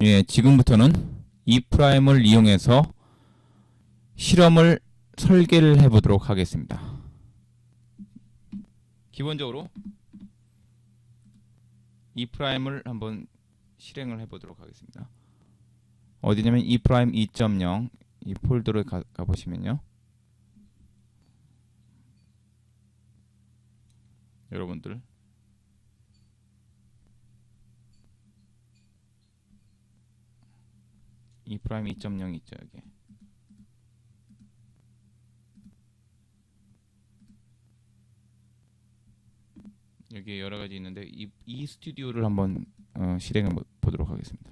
예, 지금부터는 e'을 이용해서 실험을 설계를 해보도록 하겠습니다. 기본적으로 e'을 한번 실행을 해보도록 하겠습니다. 어디냐면 e' 2.0 이 폴더를 가보시면요. 여러분들 e' 2.0 있죠, 여기. 여기 여러 가지 있는데 이 스튜디오를 한번 실행해 보도록 하겠습니다.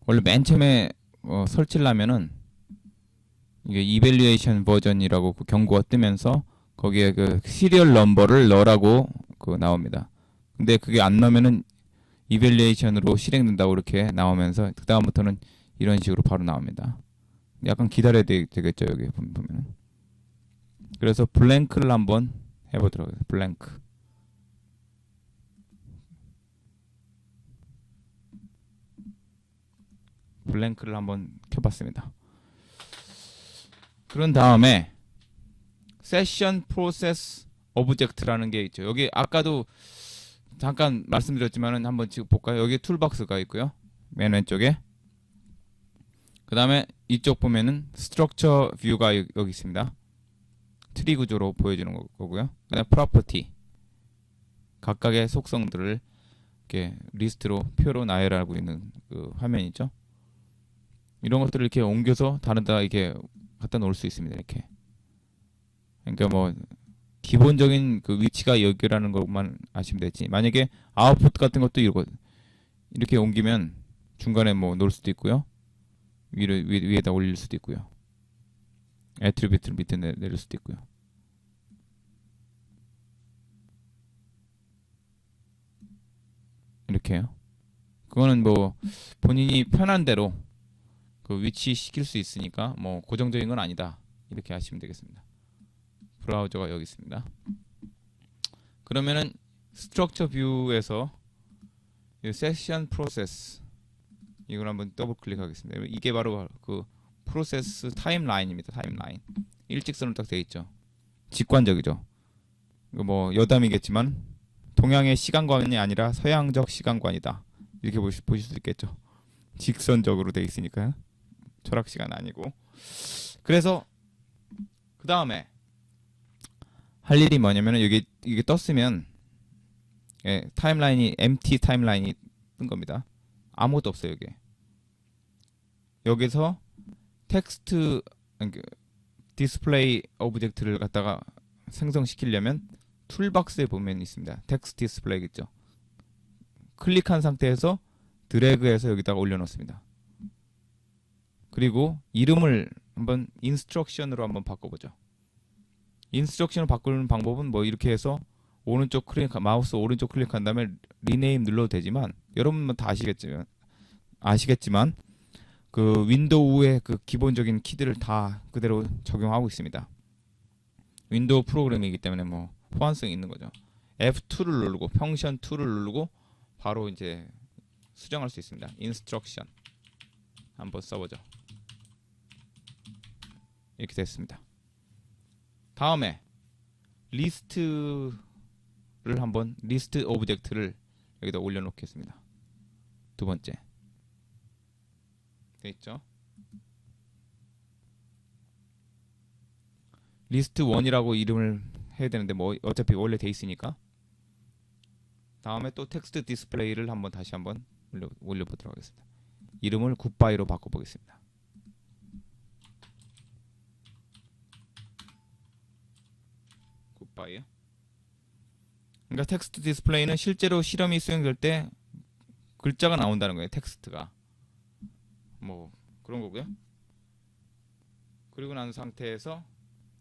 원래 맨 처음에 설치를 하면은 이게 이밸류에이션 버전이라고 그 경고가 뜨면서 거기에 그 시리얼 넘버를 넣으라고 나옵니다. 근데 그게 안 넣으면은 이밸류에이션으로 실행된다고 이렇게 나오면서 그 다음부터는 이런 식으로 바로 나옵니다. 약간 기다려야 되겠죠, 여기 보면은. 그래서 블랭크를 한번 해보도록 하겠습니다. 블랭크. 블랭크를 한번 켜봤습니다. 그런 다음에 세션 프로세스 오브젝트라는 게 있죠. 여기 아까도 잠깐 말씀드렸지만은 한번 지금 볼까요? 여기 툴박스가 있고요. 맨 왼쪽에. 그 다음에 이쪽 보면은 스트럭처 뷰가 여기 있습니다. 트리 구조로 보여주는 거고요. 그 다음에 프로퍼티. 각각의 속성들을 이렇게 리스트로 표로 나열하고 있는 그 화면이죠. 이런 것들을 이렇게 옮겨서 다른 데 이렇게 갖다 놓을 수 있습니다. 이렇게. 그러니까 뭐 기본적인 그 위치가 여기라는 것만 아시면 되지. 만약에 아웃풋 같은 것도 이렇게 옮기면 중간에 뭐 놓을 수도 있고요. 위에다 올릴 수도 있고요. 애트리뷰트를 밑에 내릴 수도 있고요. 이렇게요. 그거는 뭐 본인이 편한 대로 그 위치 시킬 수 있으니까 뭐 고정적인 건 아니다. 이렇게 하시면 되겠습니다. 브라우저가 여기 있습니다. 그러면은 스트럭처 뷰에서 세션 프로세스 이걸 한번 더블 클릭하겠습니다. 이게 바로 그 프로세스 타임라인입니다. 타임라인. 일직선으로 딱 되어 있죠. 직관적이죠. 이거 뭐 여담이겠지만 동양의 시간관이 아니라 서양적 시간관이다. 이렇게 보실 수 있겠죠. 직선적으로 되어 있으니까요. 철학 시간 아니고. 그래서 그 다음에 할 일이 뭐냐면은 여기 이게 떴으면 타임라인이 empty 타임라인이 뜬 겁니다. 아무것도 없어요, 여기. 여기서 텍스트 디스플레이 오브젝트를 갖다가 생성시키려면 툴박스에 보면 있습니다. 텍스트 디스플레이 있죠. 클릭한 상태에서 드래그해서 여기다가 올려놓습니다. 그리고 이름을 한번 인스트럭션으로 한번 바꿔보죠. 인스트럭션을 바꾸는 방법은 뭐 이렇게 해서 마우스 오른쪽 클릭한 다음에 리네임 눌러도 되지만 여러분은 다 아시겠지만 그 윈도우의 그 기본적인 키들을 다 그대로 적용하고 있습니다. 윈도우 프로그램이기 때문에 뭐 호환성이 있는 거죠. F2를 누르고 펑션 2를 누르고 바로 이제 수정할 수 있습니다. 인스트럭션 한번 써보죠. 이렇게 됐습니다. 다음에 리스트 오브젝트를 여기다 올려놓겠습니다. 두 번째 됐죠? 리스트 1이라고 이름을 해야 되는데 뭐 어차피 원래 돼 있으니까. 다음에 또 텍스트 디스플레이를 다시 한번 올려보도록 하겠습니다. 이름을 굿바이로 바꿔보겠습니다. 굿바이요. 그러니까 텍스트 디스플레이는 실제로 실험이 수행될 때 글자가 나온다는 거예요. 텍스트가 뭐 그런 거고요. 그리고 난 상태에서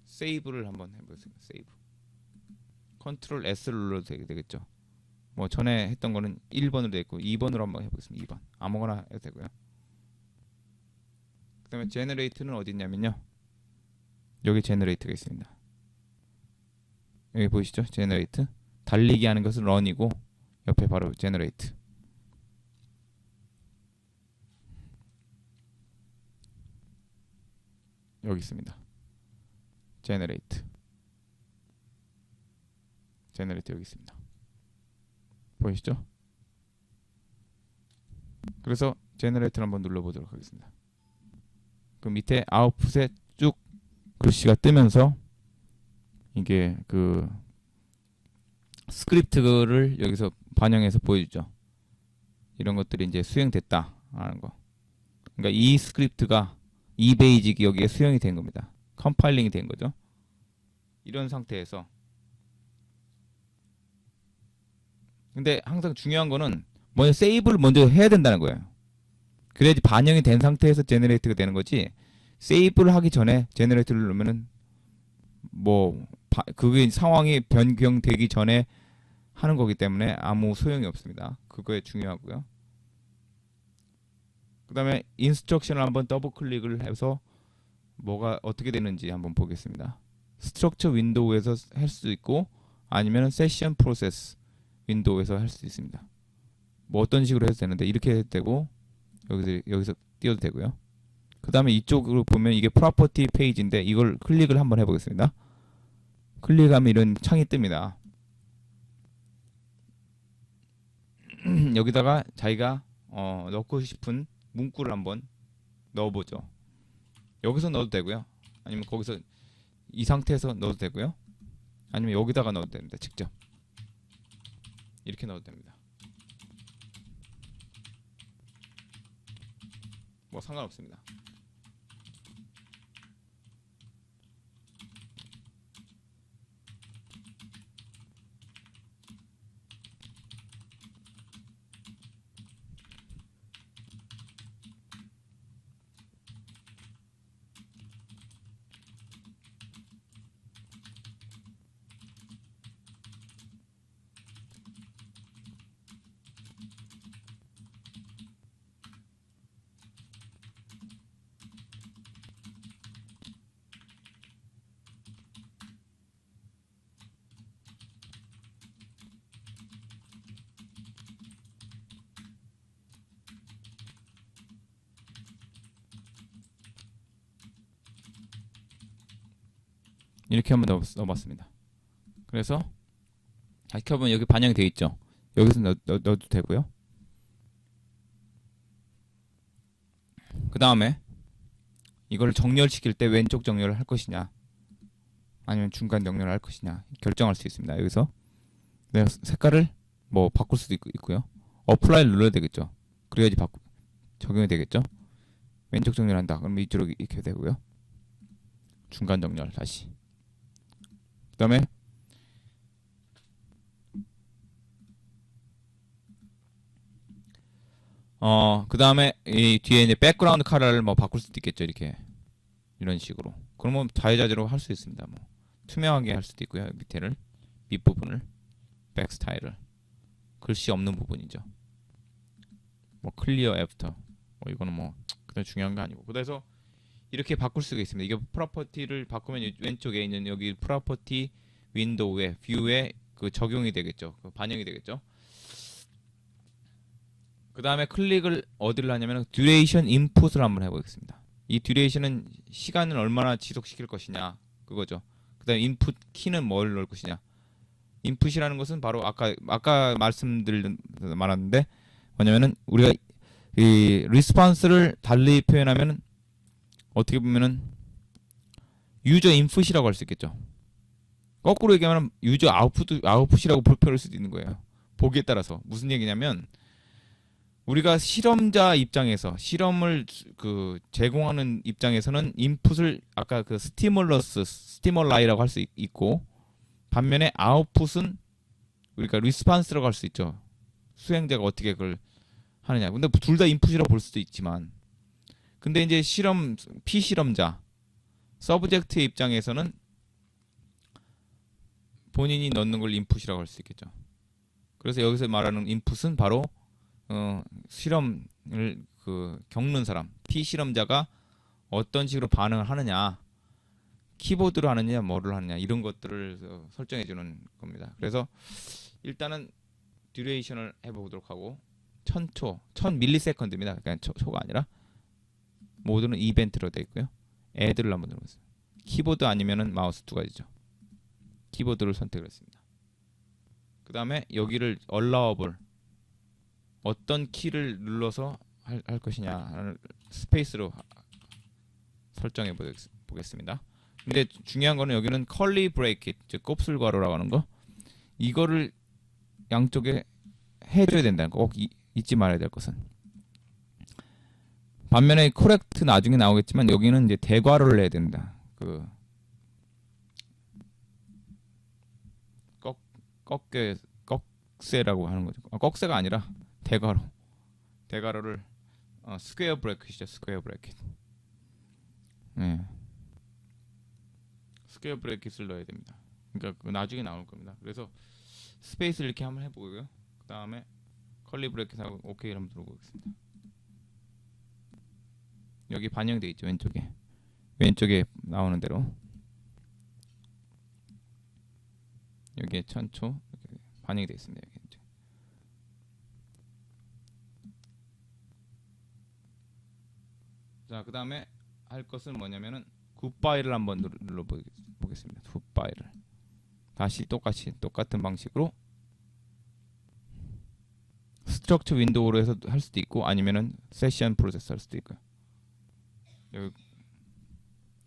세이브를 한번 해보겠습니다. 세이브. 컨트롤 S를 눌러도 되겠죠. 뭐 전에 했던 거는 1번으로 되어 있고 2번으로 한번 해보겠습니다. 2번 아무거나 해도 되고요. 그 다음에 제너레이트는 어디 있냐면요, 여기 제너레이트가 있습니다. 여기 보이시죠? 제너레이트 달리기 하는 것은 run이고 옆에 바로 generate. 여기 있습니다. generate 여기 있습니다. 보이시죠? 그래서 generate를 한번 눌러보도록 하겠습니다. 그 밑에 아웃풋에 쭉 글씨가 뜨면서 이게 그 스크립트를 여기서 반영해서 보여주죠. 이런 것들이 이제 수행됐다 하는 거. 그러니까 이 스크립트가 이 베이직이 여기에 수용이 된 겁니다. 컴파일링이 된 거죠. 이런 상태에서 근데 항상 중요한 거는 먼저 세이브를 먼저 해야 된다는 거예요. 그래야지 반영이 된 상태에서 제너레이트가 되는 거지. 세이브를 하기 전에 제너레이트를 누르면은 뭐 그게 상황이 변경되기 전에 하는 거기 때문에 아무 소용이 없습니다. 그거에 중요하고요. 그 다음에 인스트럭션을 한번 더블 클릭을 해서 뭐가 어떻게 되는지 한번 보겠습니다. 스트럭처 윈도우에서 할 수 있고 아니면 세션 프로세스 윈도우에서 할 수 있습니다. 뭐 어떤 식으로 해도 되는데 이렇게 해도 되고 여기서 띄워도 되고요. 그 다음에 이쪽으로 보면 이게 프로퍼티 페이지인데 이걸 클릭을 한번 해보겠습니다. 클릭하면 이런 창이 뜹니다. 여기다가 자기가 넣고 싶은 문구를 한번 넣어보죠. 여기서 넣어도 되고요. 아니면 거기서 이 상태에서 넣어도 되고요. 아니면 여기다가 넣어도 됩니다. 직접 이렇게 넣어도 됩니다. 뭐 상관없습니다. 이렇게 한번 넣어봤습니다. 그래서 다시 켜보면 여기 반영이 되어 있죠. 여기서 넣어도 되고요. 그 다음에 이걸 정렬시킬 때 왼쪽 정렬을 할 것이냐 아니면 중간 정렬을 할 것이냐 결정할 수 있습니다. 여기서 색깔을 뭐 바꿀 수도 있고요. 어플라이를 눌러야 되겠죠. 그래야지 적용이 되겠죠. 왼쪽 정렬한다. 그럼 이쪽으로 이렇게 되고요. 중간 정렬 다시. 그 다음에 그 다음에 이 뒤에 이제 백그라운드 컬러를 뭐 바꿀 수도 있겠죠. 이렇게 이런 식으로. 그러면 자유자재로 할 수 있습니다. 뭐 투명하게 할 수도 있고요. 밑에를 밑부분을 백 스타일을 글씨 없는 부분이죠. 뭐 클리어 애프터 뭐 이거는 뭐 그다지 중요한 거 아니고. 그래서 이렇게 바꿀 수가 있습니다. 이게 프로퍼티를 바꾸면 왼쪽에 있는 여기 프로퍼티 윈도우에 뷰에 그 적용이 되겠죠. 그 반영이 되겠죠. 그 다음에 클릭을 어디를 하냐면 듀레이션 인풋을 한번 해보겠습니다. 이 듀레이션은 시간을 얼마나 지속시킬 것이냐 그거죠. 그 다음에 인풋 키는 뭘 넣을 것이냐. 인풋이라는 것은 바로 아까 말았는데 뭐냐면은 우리가 이 리스폰스를 달리 표현하면은 어떻게 보면은 유저 인풋이라고 할 수 있겠죠. 거꾸로 얘기하면 유저 아웃풋이라고 표현할 수도 있는 거예요. 보기에 따라서 무슨 얘기냐면 우리가 실험자 입장에서 실험을 그 제공하는 입장에서는 인풋을 아까 그 스티멀라이라고 할 수 있고 반면에 아웃풋은 우리가 리스폰스라고 할 수 있죠. 수행자가 어떻게 그걸 하느냐. 근데 둘 다 인풋이라고 볼 수도 있지만 근데 이제 피실험자 서브젝트의 입장에서는 본인이 넣는 걸 인풋이라고 할 수 있겠죠. 그래서 여기서 말하는 인풋은 바로 실험을 겪는 사람, 피실험자가 어떤 식으로 반응을 하느냐 키보드로 하느냐 뭐를 하느냐 이런 것들을 설정해 주는 겁니다. 그래서 일단은 듀레이션을 해보도록 하고 1000초, 1000ms입니다. 그러니까 초가 아니라 모드는 이벤트로 되어 있고요. 애드를 한번 누르겠습니다. 키보드 아니면은 마우스 두 가지죠. 키보드를 선택을 했습니다. 그 다음에 여기를 allowable 어떤 키를 눌러서 할 것이냐 스페이스로 설정해 보겠습니다. 근데 중요한 거는 여기는 curly bracket 즉 곱슬괄호라고 하는 거 이거를 양쪽에 해줘야 된다는 거 꼭 잊지 말아야 될 것은 반면에 correct 나중에 나오겠지만 여기는 이제 대괄호를 해야 된다. 그 꺽쇠라고 하는 거죠. 꺽쇠가 아니라 대괄호를 스퀘어 브래킷이죠. 스퀘어 브래킷. 네. 스퀘어 브래킷을 넣어야 됩니다. 그러니까 그 나중에 나올 겁니다. 그래서 스페이스를 이렇게 한번 해보고요. 그 다음에 컬리 브래킷하고 오케이 한번 누르겠습니다. 여기 반영돼 있죠. 왼쪽에 나오는 대로 여기에 1000초 반영이 되어 있습니다. 여기. 자, 그 다음에 할 것은 뭐냐면은 굿바이를 한번 눌러보겠습니다. 굿바이를 다시 똑같은 방식으로 스트럭처 윈도우로 해서 할 수도 있고 아니면은 세션 프로세스 할 수도 있고요.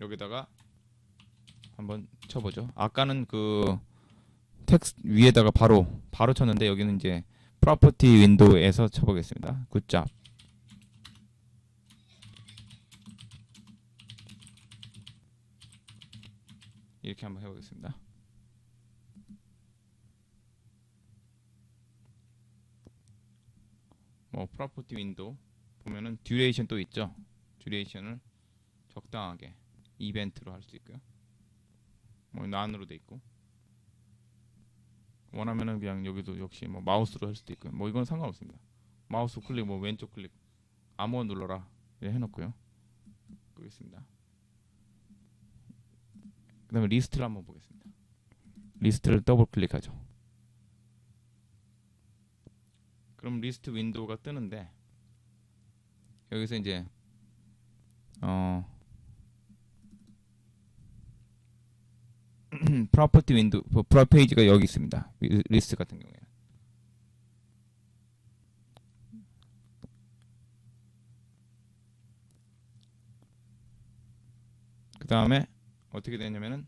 여기다가 한번 쳐보죠. 아까는 그 텍스트 위에다가 바로 쳤는데 여기는 이제 프로퍼티 윈도우에서 쳐보겠습니다. 굿잡. 이렇게 한번 해보겠습니다. 뭐 프로퍼티 윈도우 보면은 듀레이션 또 있죠. 듀레이션을 적당하게 이벤트로 할 수 있고요. 뭐 난으로 돼 있고 원하면은 그냥 여기도 역시 뭐 마우스로 할 수도 있고요. 뭐 이건 상관없습니다. 마우스 클릭 뭐 왼쪽 클릭 아무거나 눌러라 이렇게 해놓고요. 보겠습니다. 그 다음에 리스트를 한번 보겠습니다. 리스트를 더블 클릭하죠. 그럼 리스트 윈도우가 뜨는데 여기서 이제 프로퍼티 윈도우 페이지가 여기 있습니다. 리스트 같은 경우에는 그 다음에 어떻게 되냐면은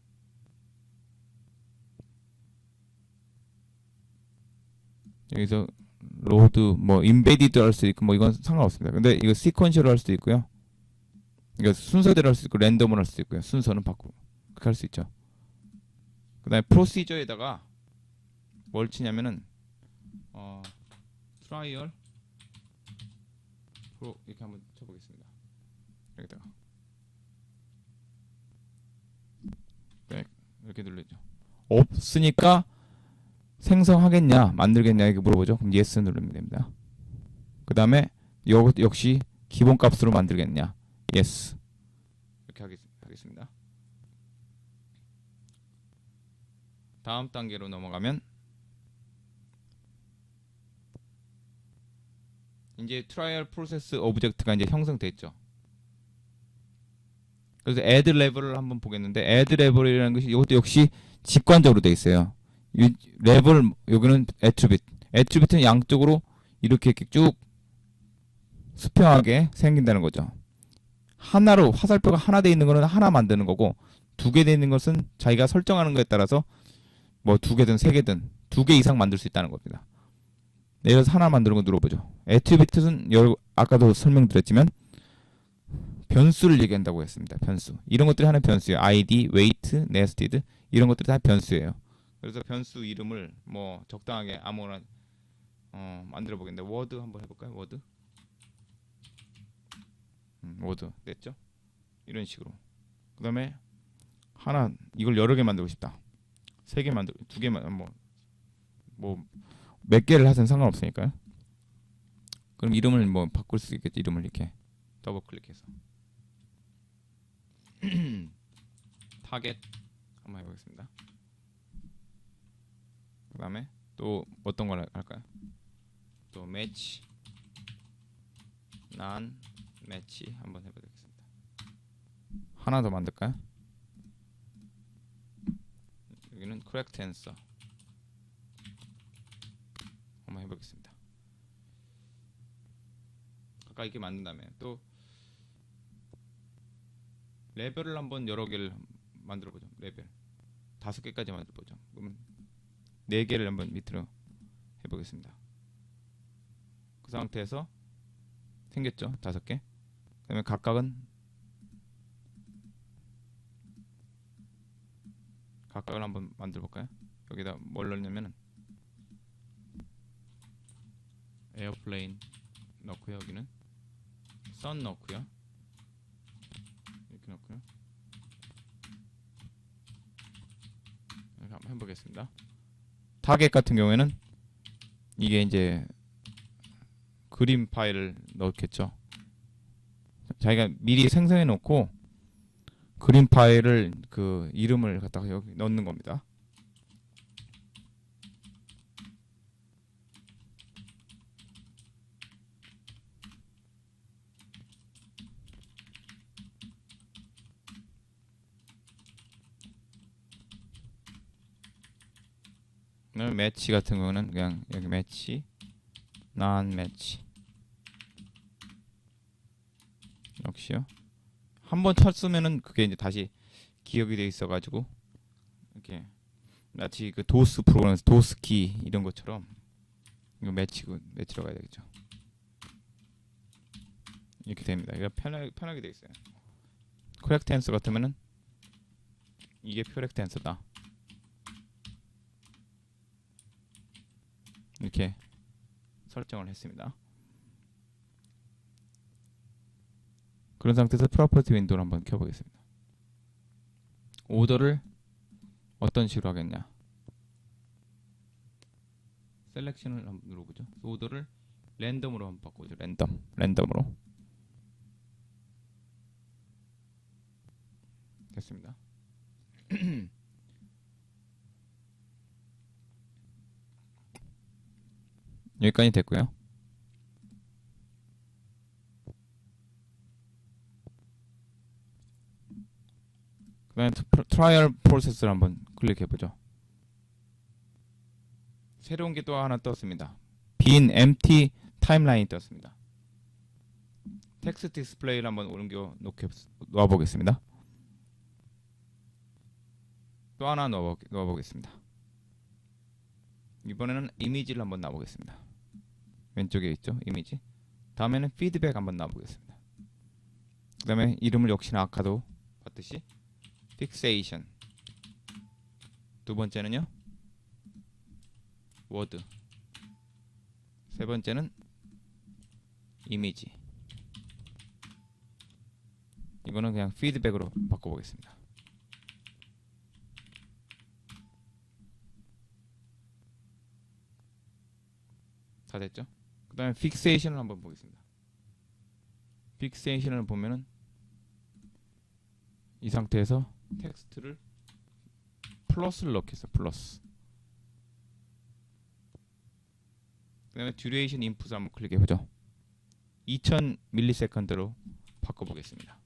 여기서 로드 뭐 인베디드 할 수 있고 뭐 이건 상관없습니다. 근데 이거 시퀀셜로 할 수도 있고요. 이거 순서대로 할 수 있고 랜덤으로 할 수도 있고요. 순서는 바꾸고 그렇게 할 수 있죠. 그 다음에 프로시저에다가 뭘 치냐면은 트라이얼 프로 이렇게 한번 쳐보겠습니다. 여기다가 네, 이렇게 눌러죠. 없으니까 생성하겠냐 만들겠냐 이렇게 물어보죠. 그럼 yes 누르면 됩니다. 그 다음에 역시 기본값으로 만들겠냐 yes 이렇게 하겠습니다. 다음 단계로 넘어가면 이제 트라이얼 프로세스 오브젝트가 이제 형성됐죠. 그래서 add 레벨을 한번 보겠는데 add 레벨이라는 것이 이것도 역시 직관적으로 돼 있어요. 레벨 여기는 애트리뷰트는 양쪽으로 이렇게 쭉 수평하게 생긴다는 거죠. 하나로 화살표가 하나 돼 있는 거는 하나 만드는 거고 두 개 돼 있는 것은 자기가 설정하는 거에 따라서 뭐 두 개든 세 개든 두 개 이상 만들 수 있다는 겁니다. 예를 들어서 하나 만드는 거 눌러보죠. 애트리뷰트는 아까도 설명드렸지만 변수를 얘기한다고 했습니다. 변수. 이런 것들이 하나의 변수예요. id, weight, nested 이런 것들이 다 변수예요. 그래서 변수 이름을 뭐 적당하게 아무거나 만들어 보겠는데 워드 한번 해볼까요? 워드 됐죠? 이런 식으로. 그 다음에 하나 이걸 여러 개 만들고 싶다. 세 개 만들고 두 개만 뭐 몇 개를 하든 상관없으니까요. 그럼 이름을 뭐 바꿀 수 있겠지. 이름을 이렇게 더블 클릭해서 타겟 한번 해보겠습니다. 그 다음에 또 어떤 걸 할까요? 또 매치, 난 매치 한번 해보겠습니다. 하나 더 만들까요? 여기는 correct answer 한번 해보겠습니다. 아까 이렇게 만든 다음에 또 레벨을 한번 여러 개를 만들어보죠. 레벨 5개까지 만들어보죠. 그러면 4개를 한번 밑으로 해보겠습니다. 그 상태에서 생겼죠. 5개. 그 다음에 각각을 한번 만들어볼까요? 여기다 뭘 넣냐면은 에어플레인 넣고요. 여기는 선 넣고요. 이렇게 넣고요. 이렇게 한번 해보겠습니다. 타겟 같은 경우에는 이게 이제 그림 파일을 넣겠죠. 자기가 미리 생성해 놓고 그림 파일을 그 이름을 갖다가 여기 넣는 겁니다. 매치 같은 경우는 그냥 여기 매치, 난 매치 역시요. 한번 쳤으면은 그게 이제 다시 기억이 돼 있어가지고 이렇게 마치 그 도스 프로그램 도스 키 이런 것처럼 이거 매치로 가야 되겠죠. 이렇게 됩니다. 이거 편하게 돼 있어요. correct answer 같으면은 이게 correct answer다. 이렇게 설정을 했습니다. 그런 상태에서 프로퍼티 윈도우를 한번 켜보겠습니다. 오더를 어떤 식으로 하겠냐? 셀렉션을 한번 누르보죠. 오더를 랜덤으로 한번 바꾸죠. 랜덤으로 됐습니다. 여기까지 됐고요. 그 다음에 트라이얼 프로세스를 한번 클릭해보죠. 새로운 게 또 하나 떴습니다. 빈 empty 타임라인이 떴습니다. 텍스트 디스플레이를 한번 놓아보겠습니다. 또 하나 넣어보겠습니다. 이번에는 이미지를 한번 놔보겠습니다. 왼쪽에 있죠, 이미지. 다음에는 피드백 한번 놔보겠습니다. 그 다음에 이름을 역시나 아까도 봤듯이 픽세이션. 두 번째는요, 워드. 세 번째는 이미지. 이거는 그냥 피드백으로 바꿔보겠습니다. 다 됐죠? 그 다음에 픽세이션을 한번 보겠습니다. 픽세이션을 보면은 이 상태에서 텍스트를 플러스를 넣겠어요. 플러스. 그 다음에 듀레이션 인풋을 한번 클릭해보죠. 2000ms로 바꿔보겠습니다.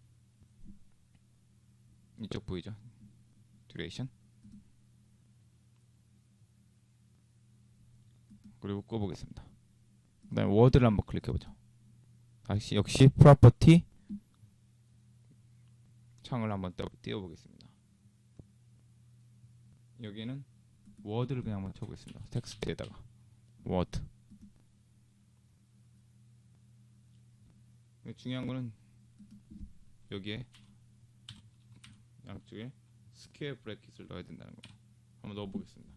이쪽 보이죠? 듀레이션. 그리고 꺼보겠습니다. 그 다음에 워드를 한번 클릭해보죠. 다시 역시 프로퍼티 창을 한번 띄워보겠습니다. 여기에는 워드를 그냥 한번 쳐보겠습니다. 텍스트에다가 워드. 중요한 거는 여기에 양쪽에 스퀘어 브래킷을 넣어야 된다는 거. 한번 넣어보겠습니다.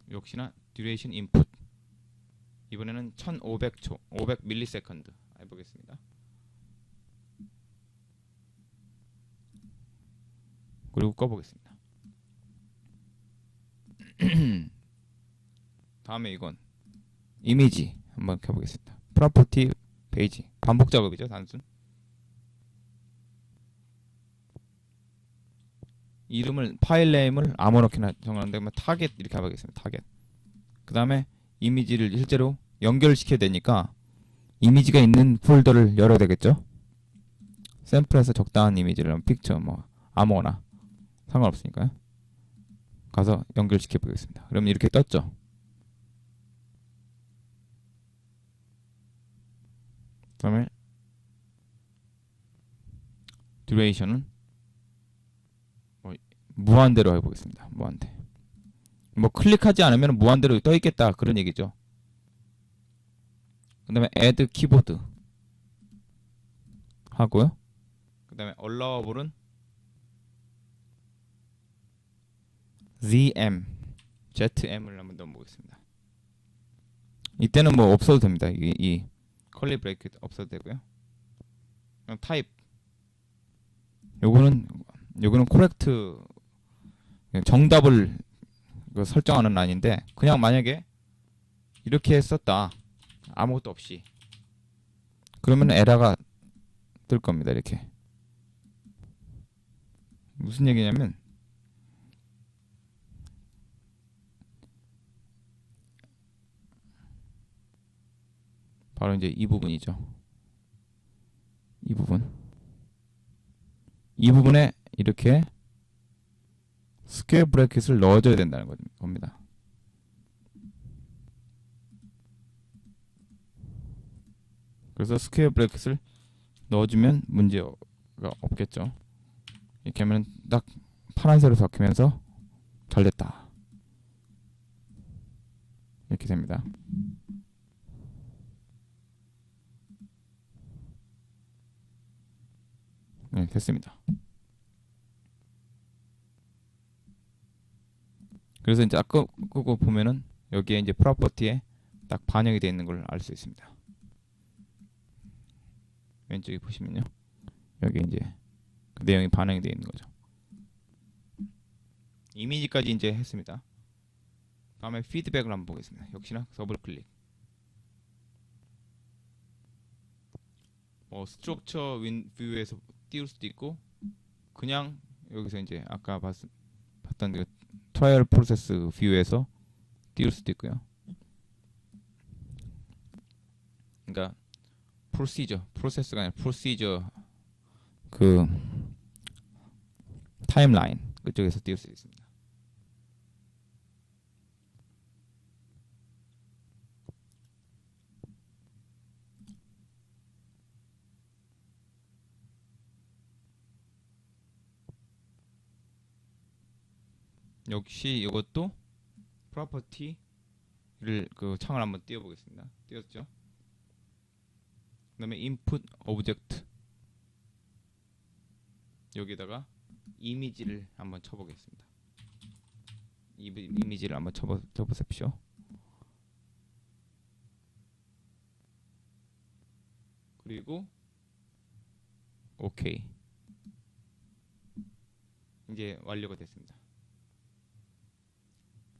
역시나 듀레이션 인풋. 이번에는 1500초, 500ms 해보겠습니다. 그리고 꺼보겠습니다. 다음에 이건 이미지 한번 켜보겠습니다. 프로퍼티 페이지 반복 작업이죠, 단순. 이름을 파일 네임을 아무렇게나 정하는데 뭐 타겟 이렇게 하겠습니다. 타겟. 그 다음에 이미지를 실제로 연결시켜야 되니까 이미지가 있는 폴더를 열어야 되겠죠. 샘플에서 적당한 이미지를 픽처 뭐 아무거나 상관없으니까요. 가서 연결시켜 보겠습니다. 그럼 이렇게 떴죠. 그 다음에 듀레이션은 뭐 무한대로 해보겠습니다. 무한대. 뭐 클릭하지 않으면 무한대로 떠 있겠다 그런 얘기죠. 그 다음에 add 키보드 하고요. 그 다음에 allowable은 ZM을 한번 넣어보겠습니다. 이때는 뭐 없어도 됩니다. 이 컬리 브레이크 없어도 되고요. 그럼 타입 요거는 코렉트 정답을 설정하는 란인데 그냥 만약에 이렇게 썼다 아무것도 없이 그러면 에러가 뜰 겁니다. 이렇게 무슨 얘기냐면 바로 이제 이 부분이죠. 이 부분에 이렇게 스퀘어 브래킷을 넣어줘야 된다는 겁니다. 그래서 스퀘어 브래킷을 넣어주면 문제가 없겠죠. 이렇게 하면 딱 파란색으로 바뀌면서 잘 됐다. 이렇게 됩니다. 네, 됐습니다. 그래서 이제 아까 끄고 보면은 여기에 이제 프로퍼티에 딱 반영이 되어 있는 걸 알 수 있습니다. 왼쪽에 보시면요. 여기 이제 그 내용이 반영이 되어 있는 거죠. 이미지까지 이제 했습니다. 다음에 피드백을 한번 보겠습니다. 역시나 더블 클릭. 스트럭처 뷰에서 띄울 수도 있고 그냥 여기서 이제 아까 봤던 그 트라이얼 프로세스 뷰에서 띄울 수도 있고요. 그러니까 프로세스가 아니라 프로시저 그 타임라인 그쪽에서 띄울 수 있습니다. 역시 이것도 프로퍼티를 그 창을 한번 띄워 보겠습니다. 띄웠죠? 그다음에 input object 여기다가 이미지를 한번 쳐보겠습니다. 이미지를 한번 쳐보십시오. 그리고 오케이. 이제 완료가 됐습니다.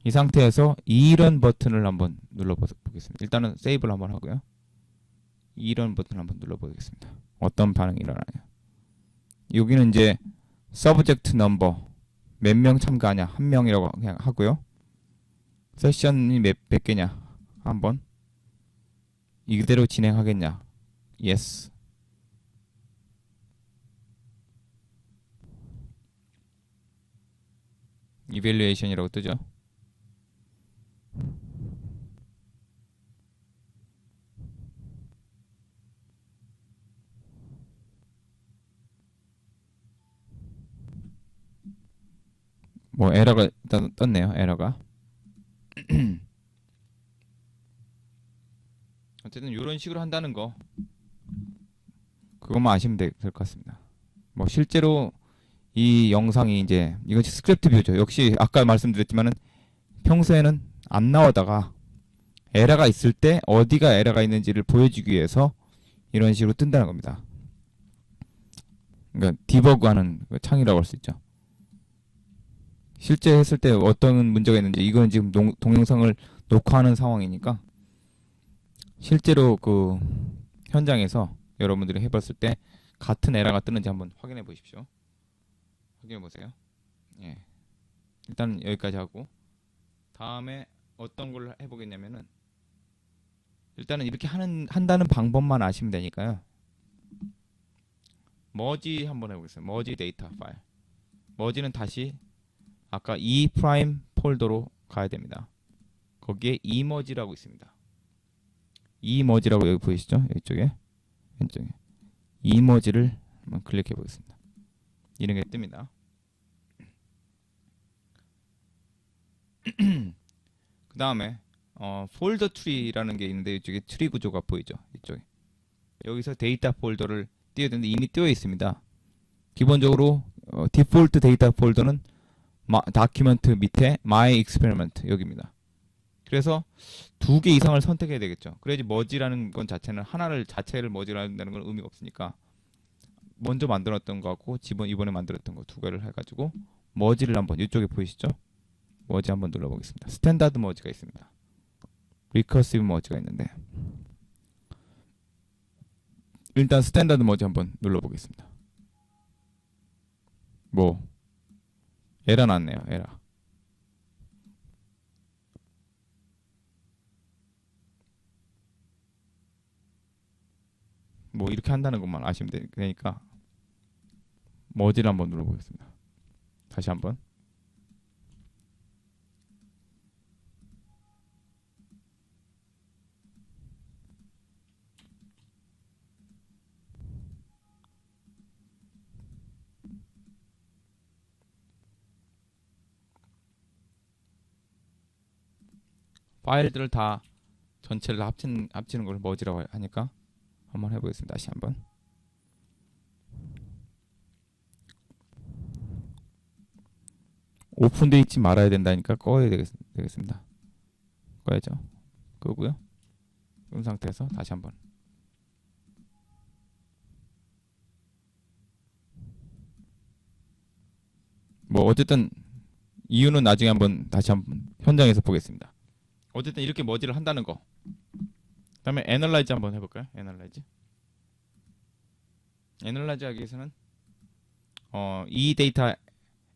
이 상태에서 이런 버튼을 한번 눌러보겠습니다. 일단은 세이브를 한번 하고요. 이런 버튼을 한번 눌러보겠습니다. 어떤 반응이 일어나냐. 여기는 이제 서브젝트 넘버 몇 명 참가하냐 1명이라고 그냥 하고요. 세션이 몇 개냐 한번 이대로 진행하겠냐 yes. 이밸류에이션이라고 뜨죠. 뭐 에러가 일단 떴네요. 에러가. 어쨌든 이런 식으로 한다는 거 그것만 아시면 될 것 같습니다. 뭐 실제로 이 영상이 이제 이건 스크립트 뷰죠. 역시 아까 말씀드렸지만은 평소에는 안 나오다가 에러가 있을 때 어디가 에러가 있는지를 보여주기 위해서 이런 식으로 뜬다는 겁니다. 그러니까 디버그하는 창이라고 할 수 있죠. 실제 했을 때 어떤 문제가 있는지 이건 지금 동영상을 녹화하는 상황이니까 실제로 그 현장에서 여러분들이 해봤을 때 같은 에러가 뜨는지 한번 확인해 보십시오. 확인해 보세요. 예. 일단 여기까지 하고 다음에 어떤 걸 해보겠냐면은 일단은 이렇게 한다는 방법만 아시면 되니까요. 머지 한번 해보겠습니다. 머지 데이터 파일. 머지는 다시 아까 E 프라임 폴더로 가야 됩니다. 거기에 이머지라고 있습니다. 이머지라고 여기 보이시죠? 이쪽에 왼쪽에 이머지를 한번 클릭해 보겠습니다. 이런 게 뜹니다. 그 다음에 폴더 트리라는 게 있는데 이쪽에 트리 구조가 보이죠? 이쪽에 여기서 데이터 폴더를 띄워야 되는데 이미 띄워 있습니다. 기본적으로 디폴트 데이터 폴더는 다큐멘트 밑에 My Experiment 여기입니다. 그래서 2개 이상을 선택해야 되겠죠. 그래야지 머지라는 건 자체는 하나를 자체를 머지라는 건 의미가 없으니까 먼저 만들었던 거하고 이번에 만들었던 거 2개를 해가지고 머지를 한번 이쪽에 보이시죠? 머지 한번 눌러보겠습니다. 스탠다드 머지가 있습니다. 리커시브 머지가 있는데 일단 스탠다드 머지 한번 눌러보겠습니다. 뭐 에러 났네요. 에러. 뭐 이렇게 한다는 것만 아시면 되니까 머지를 한번 눌러보겠습니다. 다시 한번. 파일들을 다 전체를 합치는 걸 머지라고 하니까 한번 해보겠습니다. 다시 한번. 오픈되어 있지 말아야 된다니까 꺼야 되겠습니다. 꺼야죠. 끄고요. 끈 상태에서 다시 한번. 뭐 어쨌든 이유는 나중에 한번 다시 한번 현장에서 보겠습니다. 어쨌든 이렇게 머지를 한다는 거. 그다음에 애널라이즈 한번 해볼까요? 애널라이즈 하기 위해서는 이 데이터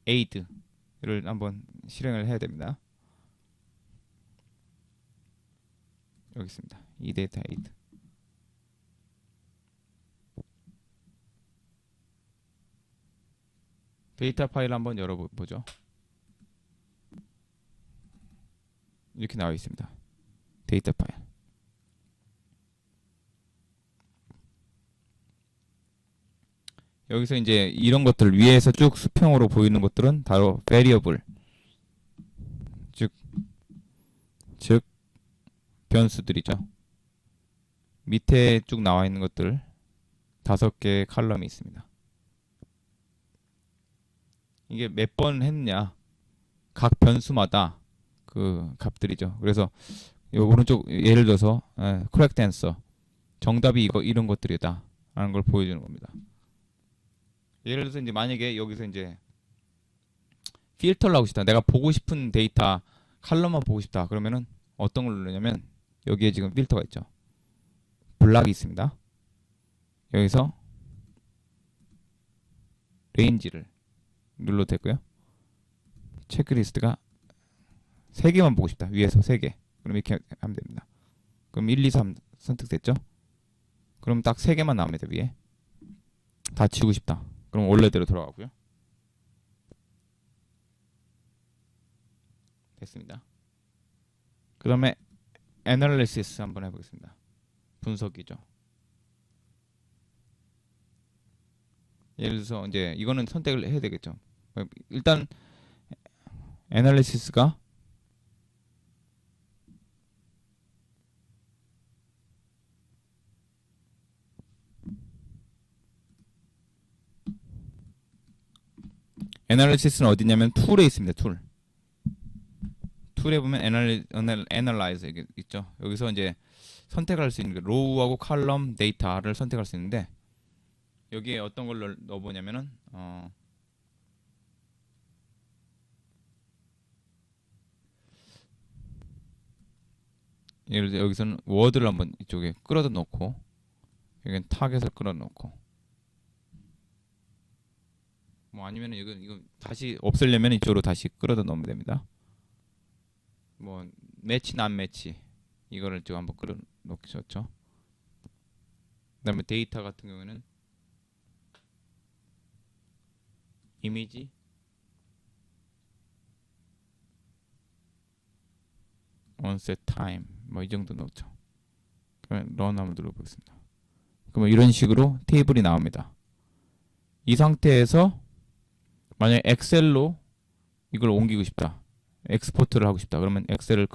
에이드를 한번 실행을 해야 됩니다. 여기 있습니다. 이 데이터 에이드. 데이터 파일 한번 열어보죠. 이렇게 나와 있습니다. 데이터 파일. 여기서 이제 이런 것들 위에서 쭉 수평으로 보이는 것들은 바로 variable, 즉 변수들이죠. 밑에 쭉 나와 있는 것들 5개의 칼럼이 있습니다. 이게 몇 번 했냐, 각 변수마다 그 값들이죠. 그래서 이 오른쪽 예를 들어서 correct answer, 정답이 이런 것들이다 라는 걸 보여주는 겁니다. 예를 들어서 이제 만약에 여기서 이제 필터를 하고 싶다, 내가 보고 싶은 데이터 칼럼만 보고 싶다 그러면은 어떤 걸 누르냐면 여기에 지금 필터가 있죠. 블락이 있습니다. 여기서 레인지를 눌러도 되고요. 체크리스트가 3개만 보고 싶다. 위에서 3개. 그럼 이렇게 하면 됩니다. 그럼 1, 2, 3 선택됐죠? 그럼 딱 3개만 나옵니다. 위에. 다 지우고 싶다. 그럼 원래대로 돌아가고요. 됐습니다. 그 다음에 애널리시스 한번 해보겠습니다. 분석이죠. 예를 들어서 이제 이거는 선택을 해야 되겠죠. 일단 애널리시스가 애널리시스는 어디냐면 툴에 있습니다. 툴에 보면 애널라이즈 이게 있죠. 여기서 이제 선택할 수 있는 게 로우하고 칼럼 데이터를 선택할 수 있는데 여기에 어떤 걸 넣어보냐면은 예를 들어 여기서는 워드를 한번 이쪽에 끌어다 놓고 여기는 타겟을 끌어 놓고 뭐 아니면은 이거 다시 없애려면 이쪽으로 다시 끌어다 넣으면 됩니다. 뭐 매치 난 매치 이거를 좀 한번 끌어 놓으셨죠. 그다음에 데이터 같은 경우에는 이미지 onset time 뭐 이 정도 넣죠. 그러면 run 한번 눌러보겠습니다. 그러면 이런 식으로 테이블이 나옵니다. 이 상태에서 만약에 엑셀로 이걸 옮기고 싶다, 엑스포트를 하고 싶다, 그러면 엑셀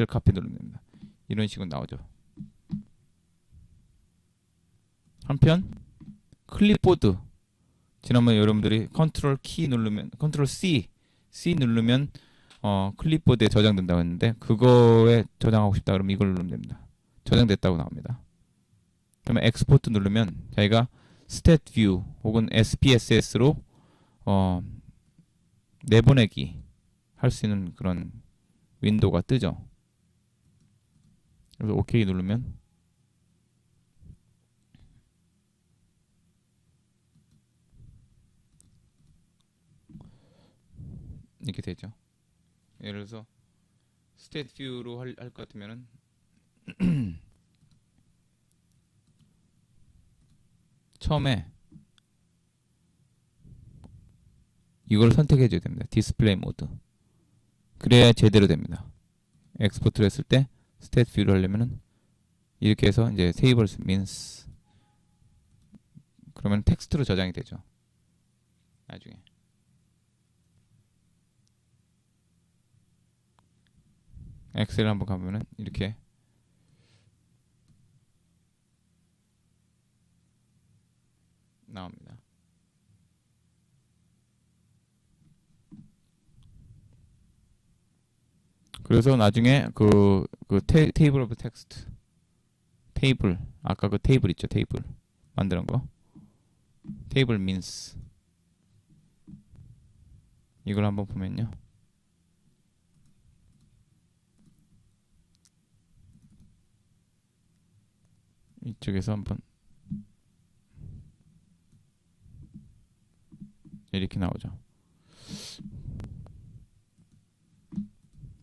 카피 누르면 됩니다. 이런 식으로 나오죠. 한편 클립보드, 지난번에 여러분들이 컨트롤 키 누르면 컨트롤 C 누르면 클립보드에 저장된다고 했는데, 그거에 저장하고 싶다 그러면 이걸 누르면 됩니다. 저장됐다고 나옵니다. 그러면 엑스포트 누르면 자기가 스탯 뷰 혹은 SPSS로 내보내기 할 수 있는 그런 윈도우가 뜨죠. 그래서 OK 누르면 이렇게 되죠. 예를 들어서 스탯 뷰로 할 것 같으면은 처음에 이걸 선택해 줘야 됩니다. 디스플레이 모드. 그래야 제대로 됩니다. 엑스포트를 했을 때 스탯 뷰를 하려면은 이렇게 해서 이제 tables means 그러면 텍스트로 저장이 되죠. 나중에 엑셀 한번 가보면은 이렇게 나옵니다. 그래서 나중에 테이블 오브 텍스트 테이블, 아까 그 테이블 있죠, 테이블 만드는 거, 테이블 means 이걸 한번 보면요, 이쪽에서 한번 이렇게 나오죠.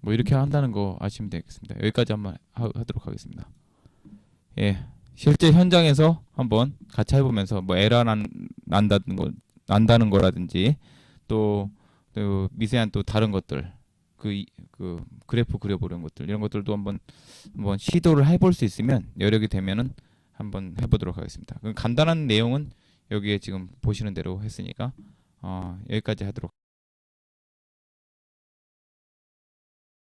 뭐 이렇게 한다는 거 아시면 되겠습니다. 여기까지 한번 하도록 하겠습니다. 예, 실제 현장에서 한번 같이 해보면서 뭐 에러 난다는 거라든지 또 미세한 또 다른 것들, 그 그래프 그려보려는 것들, 이런 것들도 한번 시도를 해볼 수 있으면, 여력이 되면은 한번 해보도록 하겠습니다. 간단한 내용은 여기에 지금 보시는 대로 했으니까 여기까지 하도록